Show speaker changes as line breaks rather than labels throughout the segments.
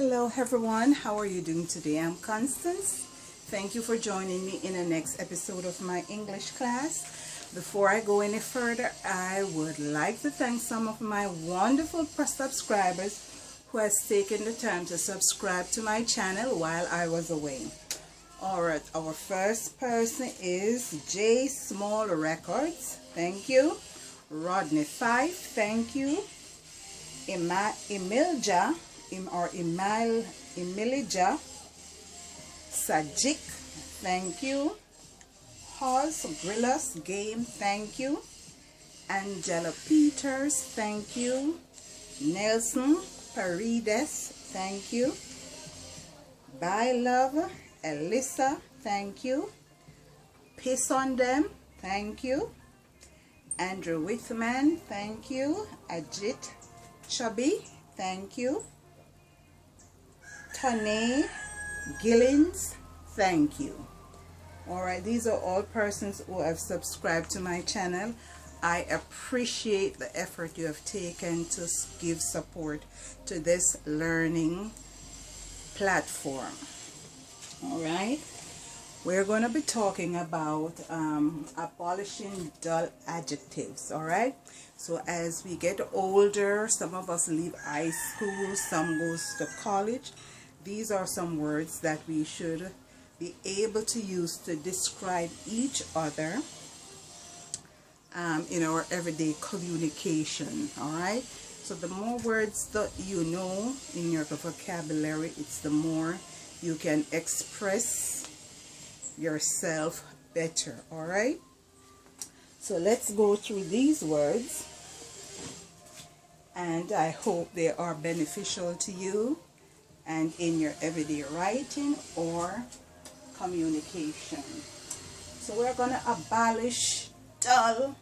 Hello everyone, how are you doing today? I'm Constance. Thank you for joining me in the next episode of my English class. Before I go any further, I would like to thank some of my wonderful subscribers who has taken the time to subscribe to my channel while I was away. Alright, our first person is J Small Records. Thank you. Rodney 5, thank you. Emilija Sajik, thank you. Horse Grillas Game, thank you. Angela Peters, thank you. Nelson Paredes, thank you. By Love Elisa, thank you. Piss on Them, thank you. Andrew Whitman, thank you. Ajit Chubby, thank you. Tane Gillins, thank you. Alright, these are all persons who have subscribed to my channel. I appreciate the effort you have taken to give support to this learning platform. Alright, we're going to be talking about abolishing dull adjectives. Alright, so as we get older, some of us leave high school, some goes to college. These are some words that we should be able to use to describe each other in our everyday communication. Alright, so the more words that you know in your vocabulary, it's the more you can express yourself better. Alright, so let's go through these words, and I hope they are beneficial to you and in your everyday writing or communication. So we're going to abolish dull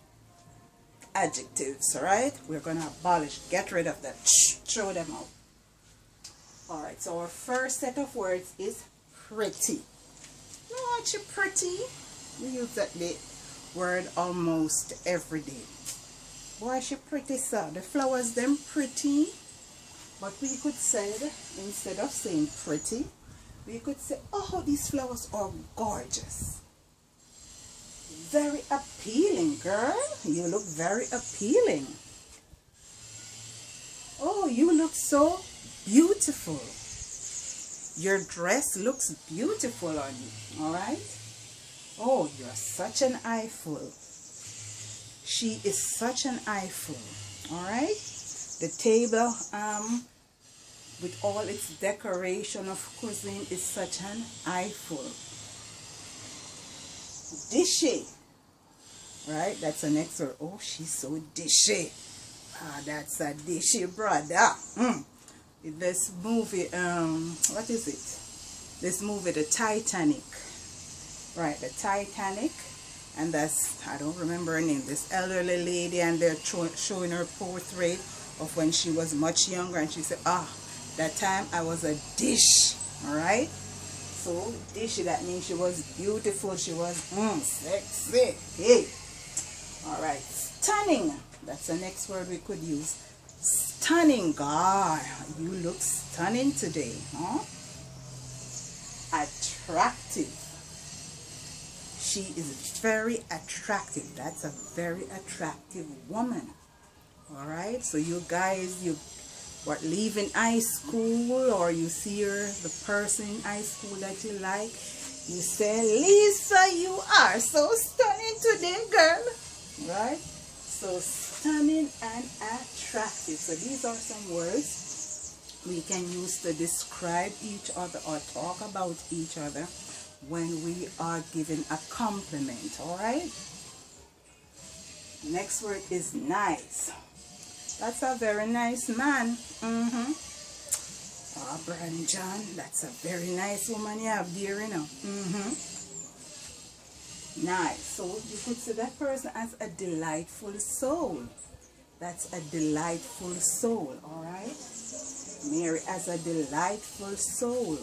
adjectives. Alright, we're going to abolish, get rid of them, throw them out. Alright, so our first set of words is pretty. Oh, aren't you pretty? We use that word almost every day. Boy, she pretty, sir. The flowers them pretty. But we could say, instead of saying pretty, we could say, oh, these flowers are gorgeous. Very appealing, girl. You look very appealing. Oh, you look so beautiful. Your dress looks beautiful on you. Alright? Oh, you're such an eyeful. She is such an eyeful. Alright? The table with all its decoration of cuisine is such an eyeful. Dishy. Right? That's the next word. Oh, she's so dishy. Ah, that's a dishy brother. This movie, what is it? This movie, The Titanic. Right, The Titanic. And that's, I don't remember her name, this elderly lady, and they're showing her portrait of when she was much younger, and she said, ah, that time I was a dish. Alright, so dishy, that means she was beautiful, she was sexy. Hey, alright, stunning, that's the next word we could use. Stunning. God, you look stunning today, huh? Attractive. She is very attractive. That's a very attractive woman. Alright, so you guys, you what, leaving high school, or you see the person in high school that you like, you say, Lisa, you are so stunning today, girl. Right? So stunning and attractive. So these are some words we can use to describe each other or talk about each other when we are giving a compliment. Alright? Next word is nice. That's a very nice man. Oh, Brian John, that's a very nice woman you have there, you know. Nice. So you could say that person has a delightful soul. That's a delightful soul. Alright? Mary has a delightful soul.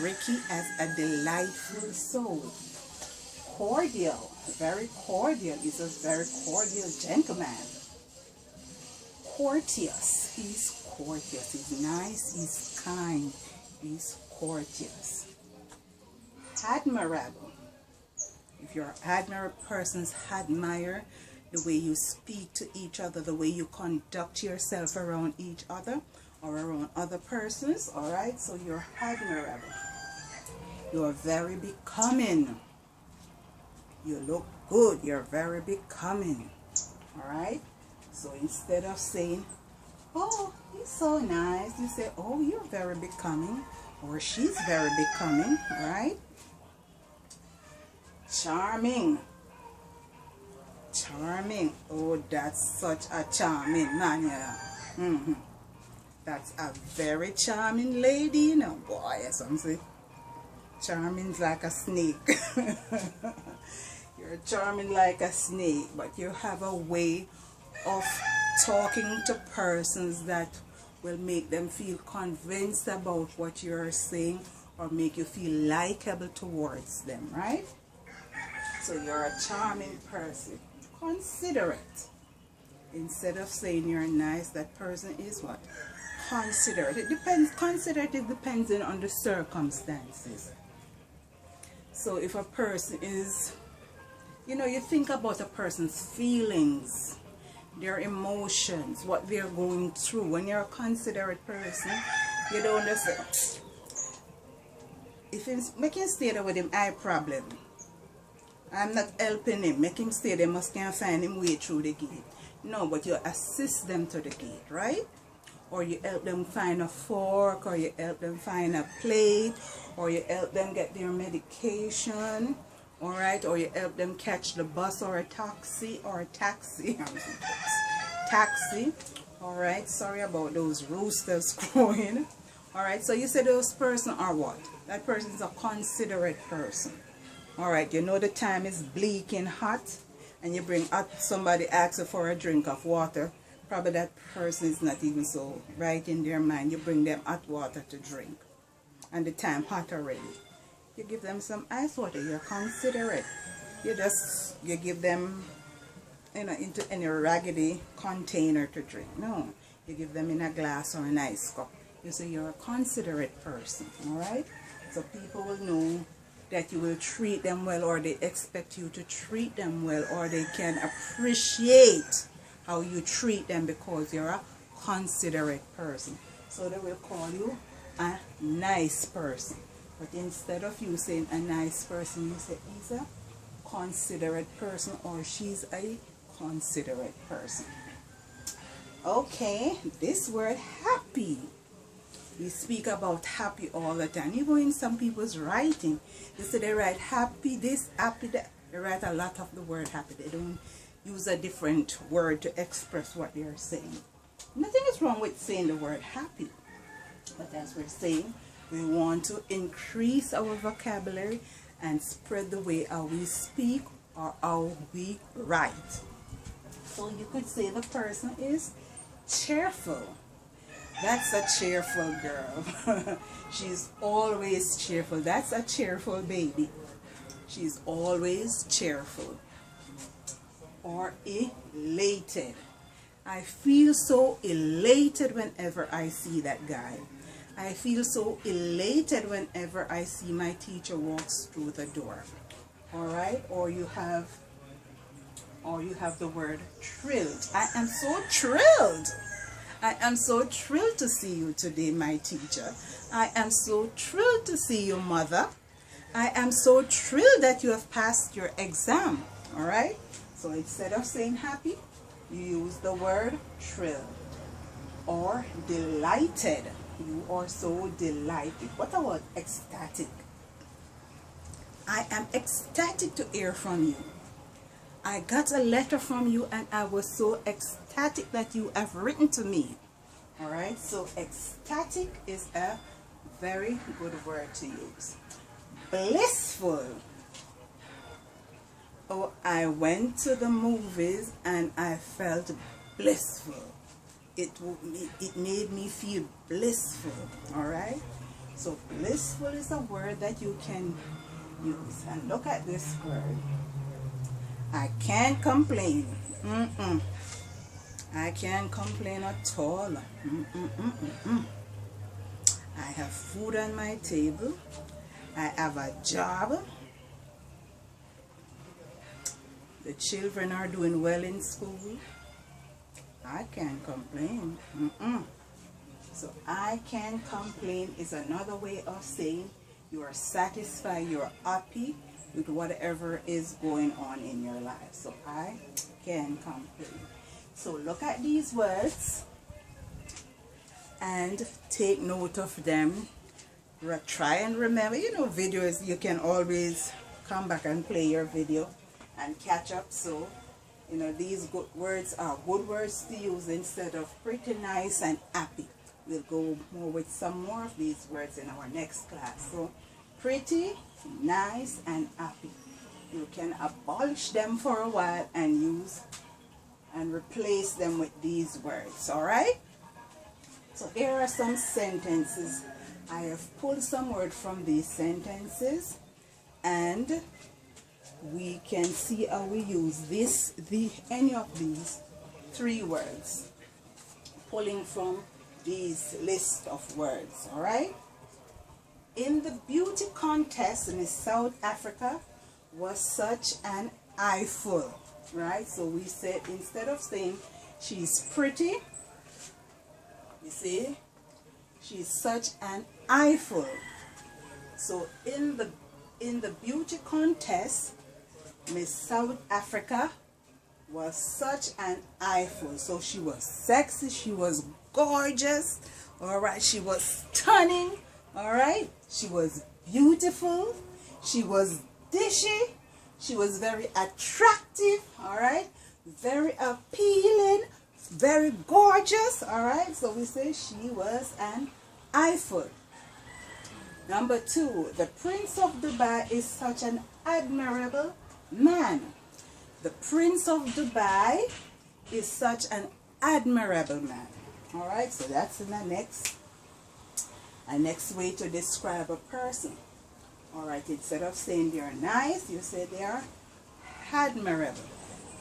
Ricky has a delightful soul. Cordial. Very cordial. He's a very cordial gentleman. courteous. He's courteous. He's nice. He's kind. He's courteous. Admirable. If you're admirable, persons admire the way you speak to each other, the way you conduct yourself around each other or around other persons. All right, so you're admirable. You're very becoming. You look good. You're very becoming. All right, so instead of saying, oh, he's so nice, you say, oh, you're very becoming, or she's very becoming. All right. Charming. Charming. Oh, that's such a charming man, yeah. That's a very charming lady, you know. Boy, something. Charming's like a snake. You're charming like a snake, but you have a way of talking to persons that will make them feel convinced about what you're saying or make you feel likable towards them, right? So you're a charming person. Considerate. Instead of saying you're nice, that person is what? Considerate. It depends. Considerate is depending on the circumstances. So if a person is, you know, you think about a person's feelings, their emotions, what they're going through. When you're a considerate person, you don't just say, if it's making stay there with him, I problem. I'm not helping him. Make him stay there. Must can't find him way through the gate. No, but you assist them to the gate, right? Or you help them find a fork, or you help them find a plate, or you help them get their medication, all right? Or you help them catch the bus or a taxi, taxi, all right? Sorry about those roosters crowing, all right? So you say those person are what? That person is a considerate person. All right, you know the time is bleak and hot, and you bring out somebody asks you for a drink of water. Probably that person is not even so right in their mind. You bring them hot water to drink, and the time hot already. You give them some ice water. You're considerate. You give them, you know, into any raggedy container to drink. No, you give them in a glass or an ice cup. You say you're a considerate person. All right, so people will know that you will treat them well, or they expect you to treat them well, or they can appreciate how you treat them because you're a considerate person. So they will call you a nice person. But instead of you saying a nice person, you say he's a considerate person, or she's a considerate person. Okay, this word happy. We speak about happy all the time. Even in some people's writing, they say they write happy this, happy that. They write a lot of the word happy. They don't use a different word to express what they are saying. Nothing is wrong with saying the word happy. But as we're saying, we want to increase our vocabulary and spread the way how we speak or how we write. So you could say the person is cheerful. That's a cheerful girl. She's always cheerful. That's a cheerful baby. She's always cheerful. Or elated. I feel so elated whenever I see that guy. I feel so elated whenever I see my teacher walks through the door. All right? Or you have the word thrilled. I am so thrilled. I am so thrilled to see you today, my teacher. I am so thrilled to see you, mother. I am so thrilled that you have passed your exam. All right? So instead of saying happy, you use the word thrilled. Or delighted. You are so delighted. What about ecstatic? I am ecstatic to hear from you. I got a letter from you and I was so ecstatic that you have written to me. All right, so ecstatic is a very good word to use. Blissful. Oh, I went to the movies and I felt blissful. It made me feel blissful. All right, so blissful is a word that you can use. And look at this word. I can't complain. I can't complain at all. I have food on my table. I have a job. The children are doing well in school. I can't complain. So I can't complain is another way of saying you are satisfied, you're happy with whatever is going on in your life. So I can't complain. So look at these words and take note of them. Try and remember, you know, videos, you can always come back and play your video and catch up. So, you know, these good words are good words to use instead of pretty, nice, and happy. We'll go more with some more of these words in our next class. So, pretty, nice, and happy. You can abolish them for a while and use and replace them with these words, all right? So here are some sentences. I have pulled some words from these sentences, and we can see how we use any of these three words, pulling from these list of words, all right? In the beauty contest, Miss South Africa was such an eyeful, right? So we said, instead of saying she's pretty, you see, she's such an eyeful. So in the beauty contest, Miss South Africa was such an eyeful. So she was sexy, she was gorgeous, all right, she was stunning, all right, she was beautiful, she was dishy, she was very attractive, all right, very appealing, very gorgeous, all right. So we say she was an eyeful. Number two, the Prince of Dubai is such an admirable man. The Prince of Dubai is such an admirable man. All right, so that's in the next way to describe a person. All right, instead of saying they're nice, you say they are admirable.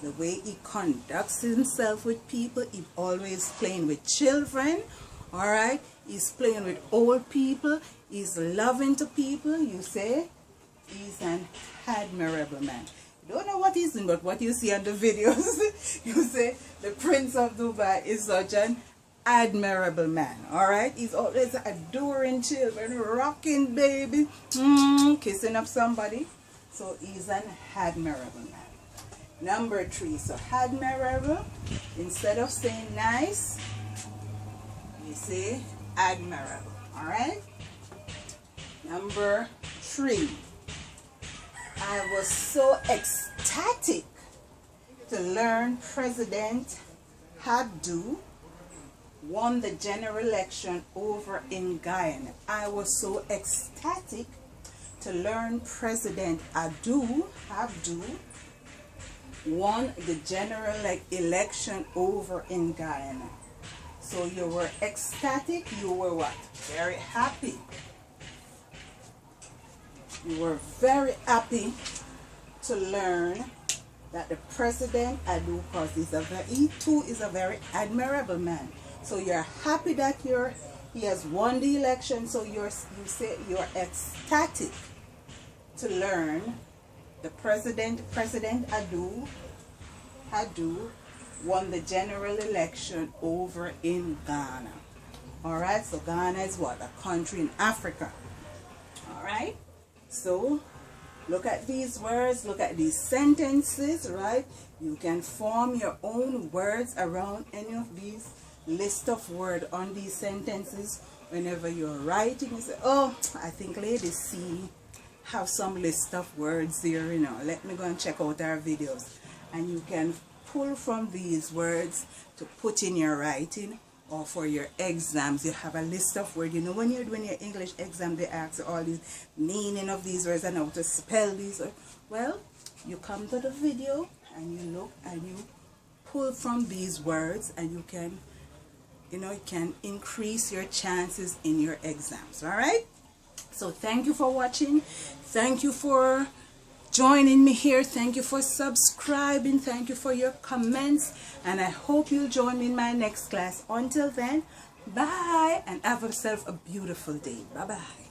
The way he conducts himself with people, he's always playing with children, all right? He's playing with old people, he's loving to people, you say he's an admirable man. You don't know what he's doing, but what you see on the videos, you say the Prince of Dubai is such an admirable man, all right? He's always adoring children, rocking baby, kissing up somebody. So he's an admirable man. Number three, so admirable, instead of saying nice, you say admirable, all right? Number three, I was so ecstatic to learn President Abdu won the general election over in Guyana. I was so ecstatic to learn President Abdu won the general election over in Guyana. So you were ecstatic, you were what? Very happy. You were very happy to learn that the President Abdu, because he too is a very admirable man. So you're happy that he has won the election, so you say you're ecstatic to learn the President Abdu won the general election over in Ghana. All right, so Ghana is what? A country in Africa. All right, so look at these words, look at these sentences, right? You can form your own words around any of these list of words on these sentences. Whenever you're writing, you say, oh, I think Lady C have some list of words here, you know, let me go and check out our videos. And you can pull from these words to put in your writing, or for your exams, you have a list of words. You know, when you're doing your English exam, they ask you all these meaning of these words and how to spell these. Well, you come to the video and you look and you pull from these words, and you can, you know, it can increase your chances in your exams. All right. So thank you for watching. Thank you for joining me here. Thank you for subscribing. Thank you for your comments. And I hope you'll join me in my next class. Until then, bye and have yourself a beautiful day. Bye-bye.